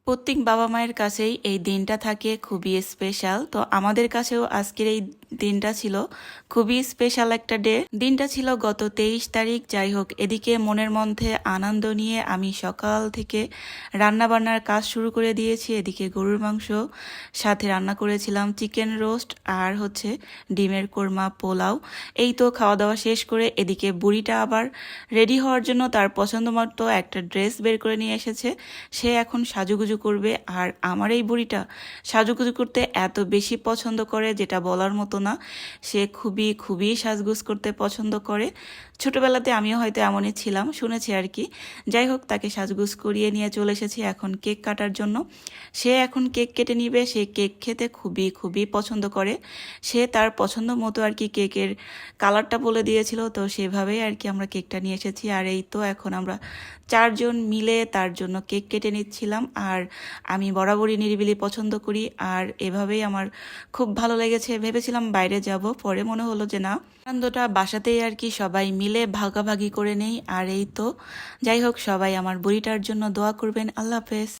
প্রত্যেক বাবা মায়ের কাছেই এই দিনটা থাকে খুবই স্পেশাল। তো আমাদের কাছেও আজকের এই দিনটা ছিল খুবই স্পেশাল একটা ডে। দিনটা ছিল গত 23 তারিখ। যাই হোক, এদিকে মনের মধ্যে আনন্দ নিয়ে আমি সকাল থেকে রান্না বান্নার কাজ শুরু করে দিয়েছি। এদিকে গরুর মাংস, সাথে রান্না করেছিলাম চিকেন রোস্ট আর হচ্ছে ডিমের কোরমা, পোলাও। এই তো খাওয়া দাওয়া শেষ করে এদিকে বুড়িটা আবার রেডি হওয়ার জন্য তার পছন্দ মতো একটা ড্রেস বের করে নিয়ে এসেছে। সে এখন সাজুগুজু করবে। আর আমার এই বুড়িটা সাজুগুজু করতে এত বেশি পছন্দ করে যেটা বলার মতো না। সে খুবই খুবই সাজগুজ করতে পছন্দ করে। ছোটবেলাতে আমিও হয়তো এমনই ছিলাম, শুনেছি আর কি। যাই হোক, তাকে সাজগুজ করিয়ে নিয়ে চলে এসেছি এখন কেক কাটার জন্য। সে এখন কেক কেটে নিবে। সে কেক খেতে খুবই খুবই পছন্দ করে। সে তার পছন্দ মতো আর কি কেকের কালারটা বলে দিয়েছিল, তো সেভাবেই আর কি আমরা কেকটা নিয়ে এসেছি। আর এই তো এখন আমরা 4 জন মিলে তার জন্য কেক কেটে নিচ্ছিলাম। আর আমি বরাবরই নিরিবিলি পছন্দ করি, আর এভাবেই আমার খুব ভালো লেগেছে। ভেবেছিলাম বাইরে যাব, পরে মনে হলো যে না, আনন্দটা বাসাতেই আর কি সবাই মিলে ভাগাভাগি করে নেই। আর এই তো, যাই হোক, সবাই আমার বুড়িটার জন্য দোয়া করবেন। আল্লাহ হাফেজ।